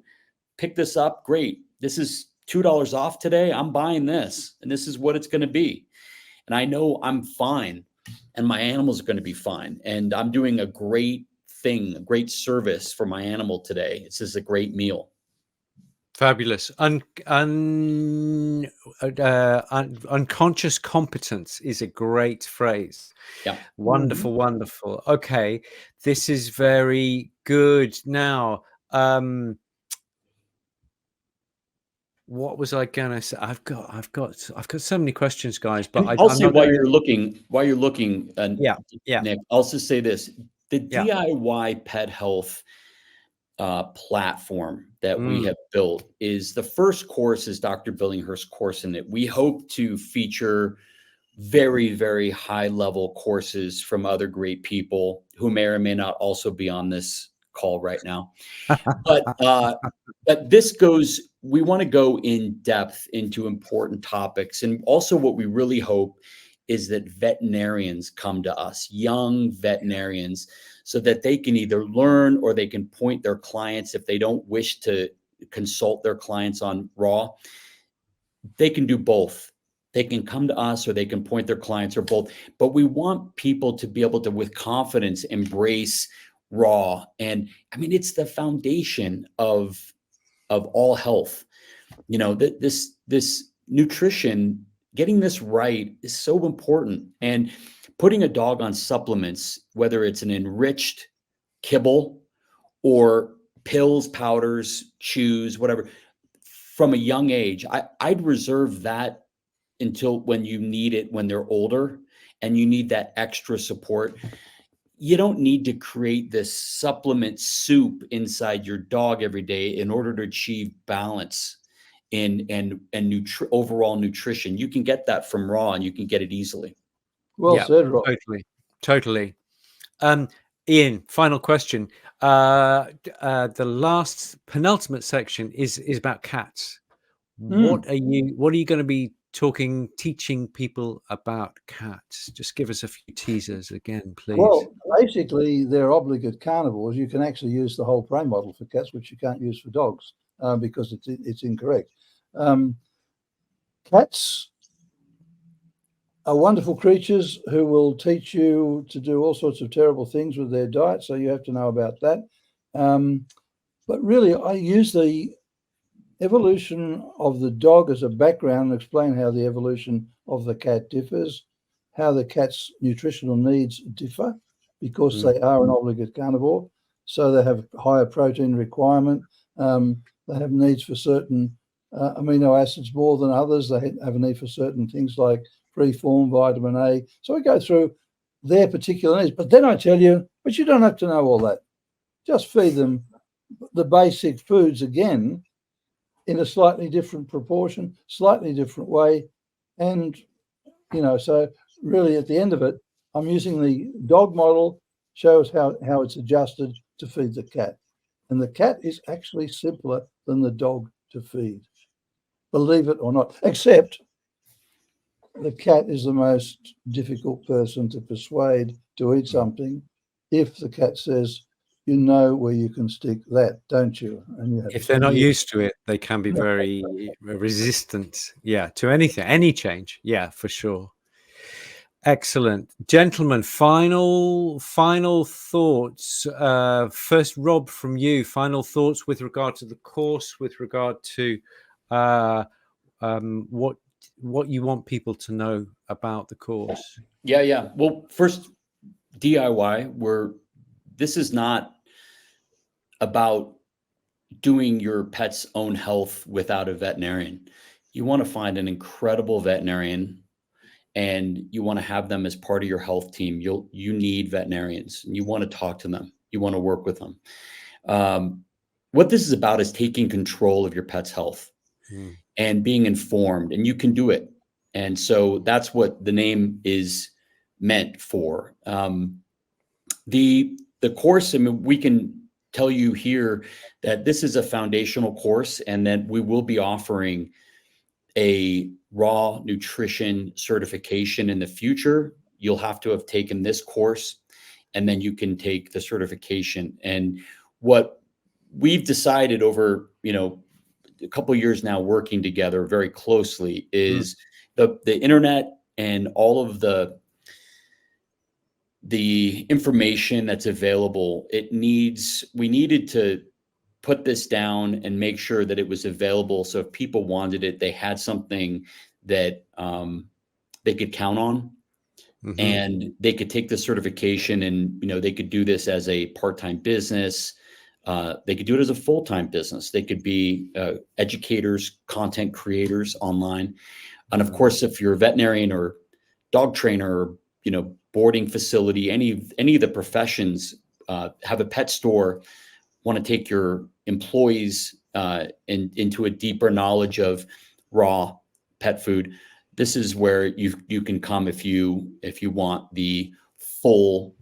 pick this up. Great. This is $2 off today. I'm buying this, and this is what it's going to be. And I know I'm fine, and my animals are going to be fine. And I'm doing a great thing, a great service for my animal today. This is a great meal. Fabulous. Unconscious competence is a great phrase. Yeah. Wonderful, wonderful. Okay. This is very good. Now, what was I gonna say? I've got so many questions, guys. But I'll say while you're looking, Nick, I'll just say this: the DIY pet health platform that we have built is the first course is Dr. Billinghurst's course in it. We hope to feature very, very high level courses from other great people who may or may not also be on this call right now. But this we want to go in depth into important topics. And also what we really hope is that veterinarians come to us, young veterinarians, so that they can either learn or they can point their clients. If they don't wish to consult their clients on raw, they can do both. They can come to us or they can point their clients, or both. But we want people to be able to, with confidence, embrace raw. And I mean, it's the foundation of all health. This this nutrition, getting this right is so important. And putting a dog on supplements, whether it's an enriched kibble or pills, powders, chews, whatever, from a young age, I'd reserve that until when you need it, when they're older and you need that extra support. You don't need to create this supplement soup inside your dog every day in order to achieve balance and overall nutrition. You can get that from raw, and you can get it easily. Well said, Rob. Totally. Ian, final question. The last penultimate section is about cats. What are you going to be teaching people about cats? Just give us a few teasers again, please. Well, basically, they're obligate carnivores. You can actually use the whole prey model for cats, which you can't use for dogs because it's incorrect. Cats are wonderful creatures who will teach you to do all sorts of terrible things with their diet, so you have to know about that. But really, I use the evolution of the dog as a background and explain how the evolution of the cat differs, how the cat's nutritional needs differ because they are an obligate carnivore. So they have higher protein requirement. They have needs for certain amino acids more than others. They have a need for certain things like free-form vitamin A. So we go through their particular needs. But then I tell you, but you don't have to know all that. Just feed them the basic foods again in a slightly different proportion, slightly different way. And, so really at the end of it, I'm using the dog model, shows how it's adjusted to feed the cat. And the cat is actually simpler than the dog to feed, believe it or not, except the cat is the most difficult person to persuade to eat something if the cat says, you know where you can stick that, don't you? And you have if they're not used to it, they can be very resistant, to anything, any change. Yeah, for sure. Excellent. Gentlemen, final thoughts. First, Rob, from you, final thoughts with regard to the course, with regard to what you want people to know about the course. Yeah. Well, first, DIY, this is not about doing your pet's own health without a veterinarian. You want to find an incredible veterinarian and you want to have them as part of your health team. You need veterinarians and you want to talk to them. You want to work with them. What this is about is taking control of your pet's health and being informed, and you can do it. And so that's what the name is meant for. The course, I mean, we can tell you here that this is a foundational course and that we will be offering a raw nutrition certification in the future. You'll have to have taken this course and then you can take the certification. And what we've decided over, a couple of years now working together very closely is the internet and all of the information that's available. We needed to put this down and make sure that it was available. So if people wanted it, they had something that they could count on and they could take the certification and, they could do this as a part-time business. They could do it as a full-time business. They could be educators, content creators online. And of course, if you're a veterinarian or dog trainer or, boarding facility, any of the professions, have a pet store, want to take your employees into a deeper knowledge of raw pet food, this is where you can come if you want the full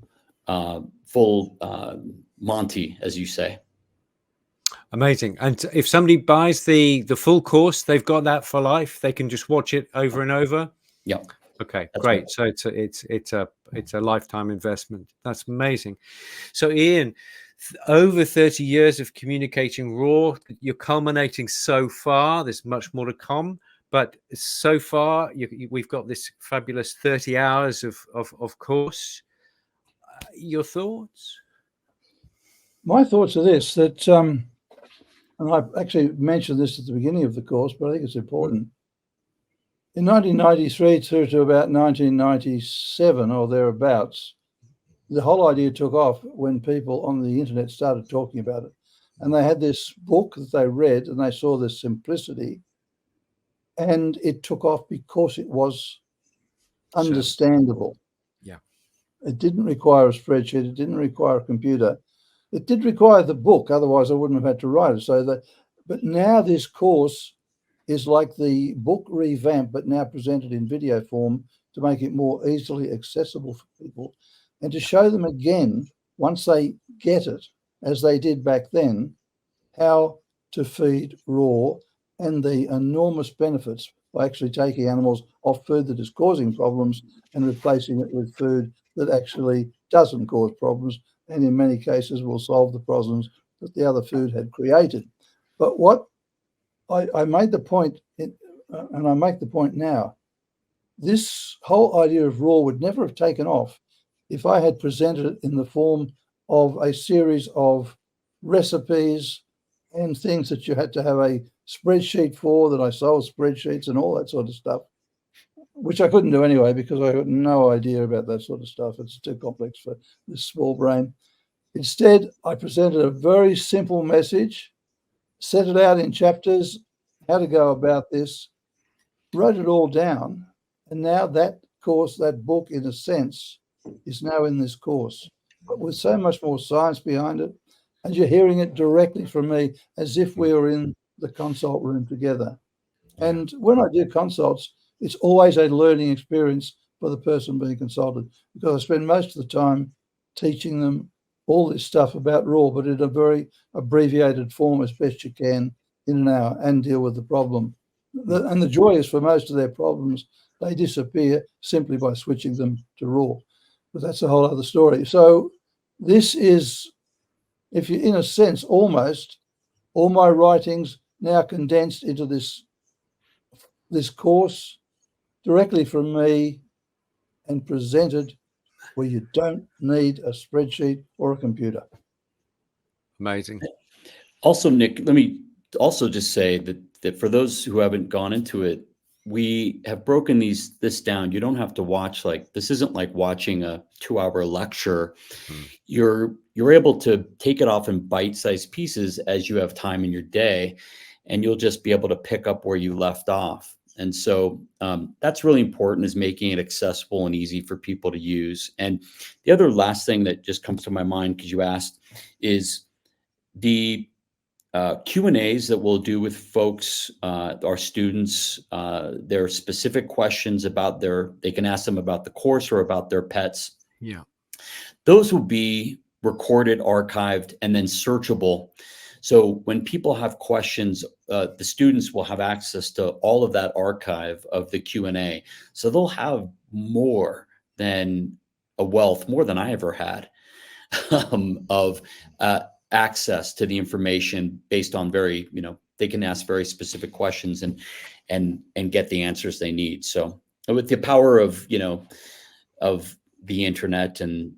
Monty, as you say. Amazing. And if somebody buys the full course, they've got that for life. They can just watch it over and over. Yeah. Okay, that's great. Right. So it's a lifetime investment. That's amazing. So Ian, over 30 years of communicating raw, you're culminating so far. There's much more to come, but so far we've got this fabulous 30 hours of course. Your thoughts? My thoughts are this: that and I actually mentioned this at the beginning of the course, but I think it's important. In 1993 through to about 1997 or thereabouts, the whole idea took off when people on the internet started talking about it. And they had this book that they read and they saw the simplicity, and it took off because it was understandable. Yeah. It didn't require a spreadsheet. It didn't require a computer. It did require the book, otherwise I wouldn't have had to write it. But now this course is like the book revamped, but now presented in video form to make it more easily accessible for people, and to show them again, once they get it, as they did back then, how to feed raw and the enormous benefits by actually taking animals off food that is causing problems and replacing it with food that actually doesn't cause problems, and in many cases will solve the problems that the other food had created. But what I made the point, and I make the point now, this whole idea of raw would never have taken off if I had presented it in the form of a series of recipes and things that you had to have a spreadsheet for, that I sold spreadsheets and all that sort of stuff, which I couldn't do anyway because I had no idea about that sort of stuff. It's too complex for this small brain. Instead, I presented a very simple message, set it out in chapters, how to go about this, wrote it all down, and now that course, that book, in a sense, is now in this course, but with so much more science behind it, and you're hearing it directly from me as if we were in the consult room together. And when I do consults, it's always a learning experience for the person being consulted, because I spend most of the time teaching them all this stuff about raw, but in a very abbreviated form as best you can in an hour, and deal with the problem. And the joy is, for most of their problems, they disappear simply by switching them to raw. But that's a whole other story. So this is, if you, in a sense, almost all my writings now condensed into this course directly from me and presented where you don't need a spreadsheet or a computer. Amazing. Also, Nick, let me also just say that for those who haven't gone into it, we have broken this down. You don't have to watch, like, this isn't like watching a 2-hour lecture. You're able to take it off in bite-sized pieces as you have time in your day, and you'll just be able to pick up where you left off. And so that's really important, is making it accessible and easy for people to use. And the other last thing that just comes to my mind, because you asked, is the Q&As that we'll do with folks, our students. There are specific questions about they can ask them about the course or about their pets. Yeah. Those will be recorded, archived, and then searchable. So when people have questions, the students will have access to all of that archive of the Q&A. So they'll have more than a wealth, more than I ever had, of access to the information based on they can ask very specific questions and get the answers they need. So with the power of the internet and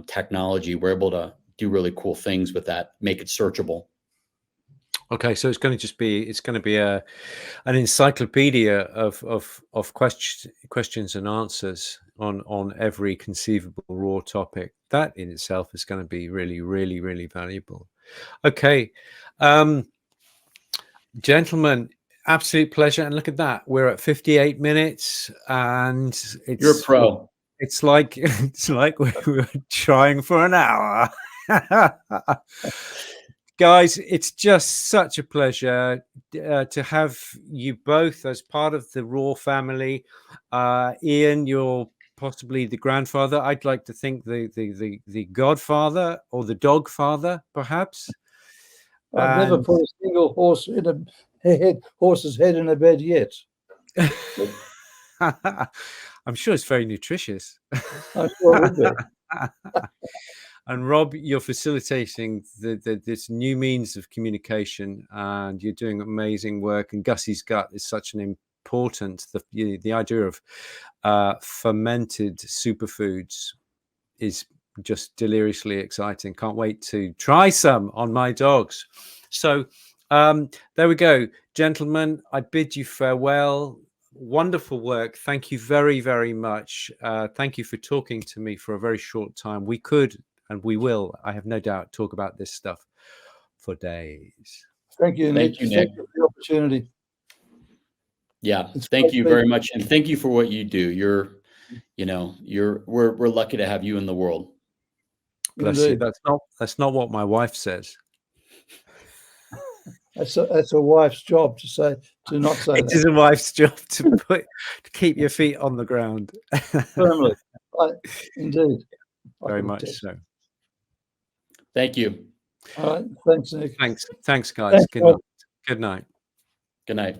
technology, we're able to do really cool things with that, make it searchable. Okay, so it's going to be an encyclopedia of questions and answers on every conceivable raw topic. That in itself is going to be really, really, really valuable. Okay, gentlemen, absolute pleasure. And look at that, we're at 58 minutes, and You're a pro. It's like we were trying for an hour. Guys, it's just such a pleasure to have you both as part of the Raw family. Ian, you're possibly the grandfather. I'd like to think the godfather or the dog father, perhaps. I've never put a single horse's head in a bed yet. I'm sure it's very nutritious. I sure would be. And Rob, you're facilitating this new means of communication, and you're doing amazing work. And Gussie's Gut is such an important, the idea of fermented superfoods is just deliriously exciting. Can't wait to try some on my dogs. So There we go, gentlemen. I bid you farewell. Wonderful work. Thank you very, very much. Thank you for talking to me for a very short time. We could, and we will, I have no doubt, talk about this stuff for days. Thank you, Nick. Thank you, Nick. Thank you for the opportunity. Yeah, It's thank great you to very be- much, and thank you for what you do. We're lucky to have you in the world. Bless you. Indeed. That's not what my wife says. That's a wife's job to not say It that is a wife's job to keep your feet on the ground. firmly. Indeed. I Very can much attest. so. Thank you. All right. Thanks, Nick. Thanks, guys. Thanks, Good Rob. night. Good night. Good night.